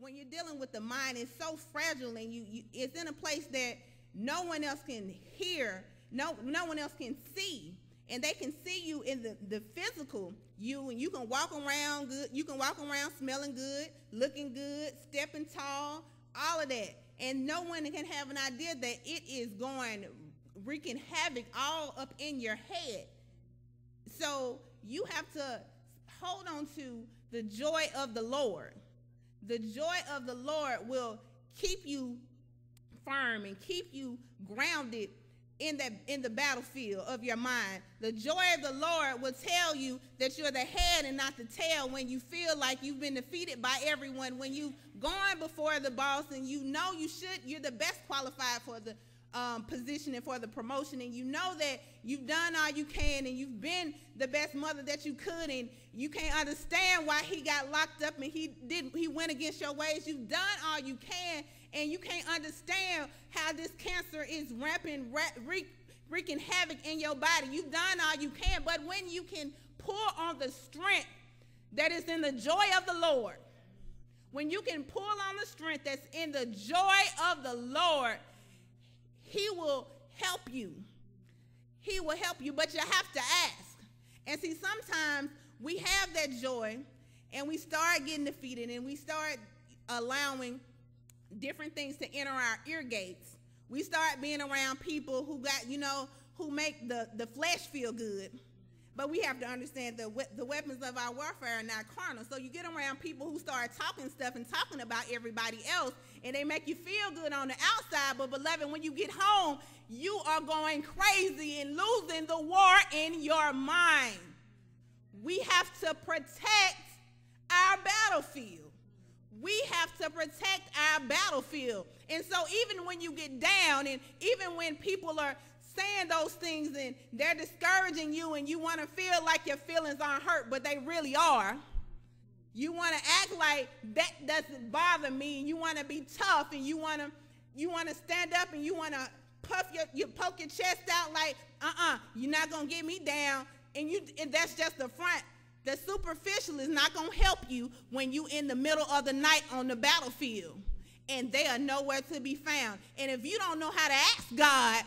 when you're dealing with the mind, it's so fragile, and it's in a place that no one else can hear, no one else can see. And they can see you in the physical you, and you can walk around good. You can walk around smelling good, looking good, stepping tall, all of that. And no one can have an idea that it is wreaking havoc all up in your head. So you have to hold on to the joy of the Lord. The joy of the Lord will keep you firm and keep you grounded in the battlefield of your mind. The joy of the Lord will tell you that you're the head and not the tail when you feel like you've been defeated by everyone, when you've gone before the boss and you know you're the best qualified for the position and for the promotion, and you know that you've done all you can and you've been the best mother that you could, and you can't understand why he got locked up and he went against your ways. You've done all you can, and you can't understand how this cancer is wreaking havoc in your body. You've done all you can, but when you can pull on the strength that is in the joy of the Lord, when you can pull on the strength that's in the joy of the Lord, he will help you. He will help you, but you have to ask. And see, sometimes we have that joy, and we start getting defeated, and we start allowing different things to enter our ear gates. We start being around people who who make the flesh feel good. But we have to understand the weapons of our warfare are not carnal. So you get around people who start talking stuff and talking about everybody else, and they make you feel good on the outside. But beloved, when you get home, you are going crazy and losing the war in your mind. We have to protect our battlefield. We have to protect our battlefield. And so even when you get down, and even when people are saying those things and they're discouraging you, and you want to feel like your feelings aren't hurt, but they really are. You want to act like that doesn't bother me, and you want to be tough, and you want to stand up, and you want to poke your chest out like, you're not going to get me down. And that's just the front. The superficial is not going to help you when you in the middle of the night on the battlefield, and they are nowhere to be found. And if you don't know how to ask God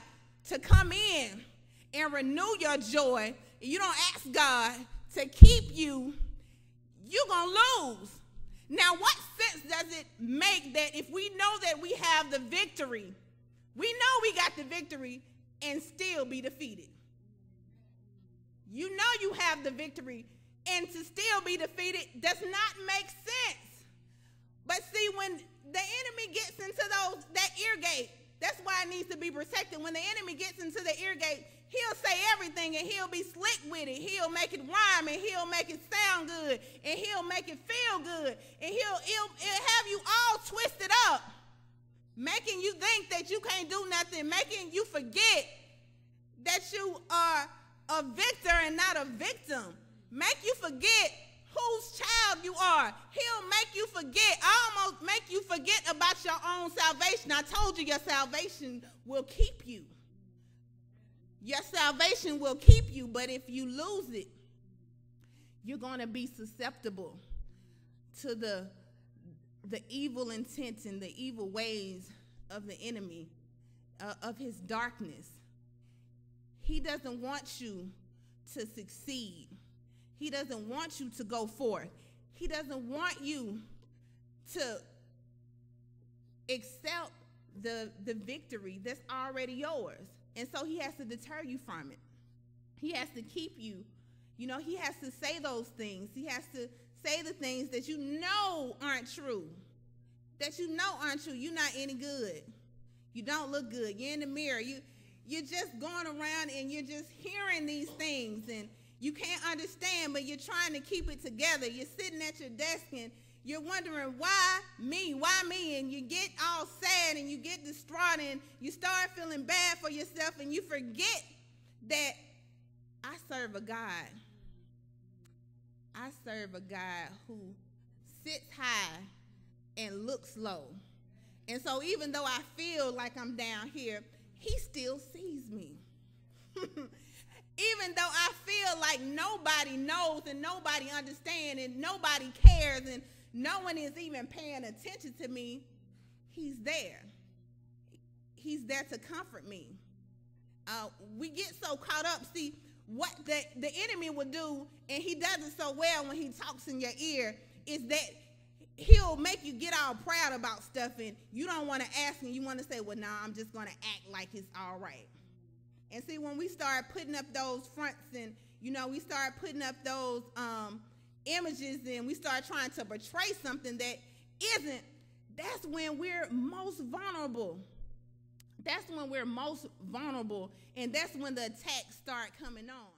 to come in and renew your joy, you don't ask God to keep you, you're going to lose. Now, what sense does it make that if we know that we have the victory, we know we got the victory, and still be defeated? You know you have the victory, and to still be defeated does not make sense. But see, when the enemy gets into that ear gate, that's why it needs to be protected. When the enemy gets into the ear gate, he'll say everything, and he'll be slick with it. He'll make it rhyme, and he'll make it sound good, and he'll make it feel good, and he'll have you all twisted up, making you think that you can't do nothing, making you forget that you are a victor and not a victim, make you forget whose child you are. He'll make you forget, almost make you forget about your own salvation. I told you your salvation will keep you. Your salvation will keep you, but if you lose it, you're going to be susceptible to the evil intent and the evil ways of the enemy, of his darkness. He doesn't want you to succeed. He doesn't want you to go forth. He doesn't want you to accept the victory that's already yours. And so he has to deter you from it. He has to keep you. He has to say those things. He has to say the things that you know aren't true. You're not any good. You don't look good. You're in the mirror. You're just going around and you're just hearing these things, and you can't understand, but you're trying to keep it together. You're sitting at your desk and you're wondering, why me? And you get all sad and you get distraught and you start feeling bad for yourself, and you forget that I serve a God. I serve a God who sits high and looks low. And so even though I feel like I'm down here, he still sees me. Even though I feel like nobody knows and nobody understands and nobody cares and no one is even paying attention to me, he's there. He's there to comfort me. We get so caught up. See, what the enemy will do, and he does it so well when he talks in your ear, is that he'll make you get all proud about stuff, and you don't want to ask, and you want to say, well, nah, I'm just going to act like it's all right. And see, when we start putting up those fronts, and, we start putting up those images, and we start trying to portray something that isn't, that's when we're most vulnerable. That's when we're most vulnerable, and that's when the attacks start coming on.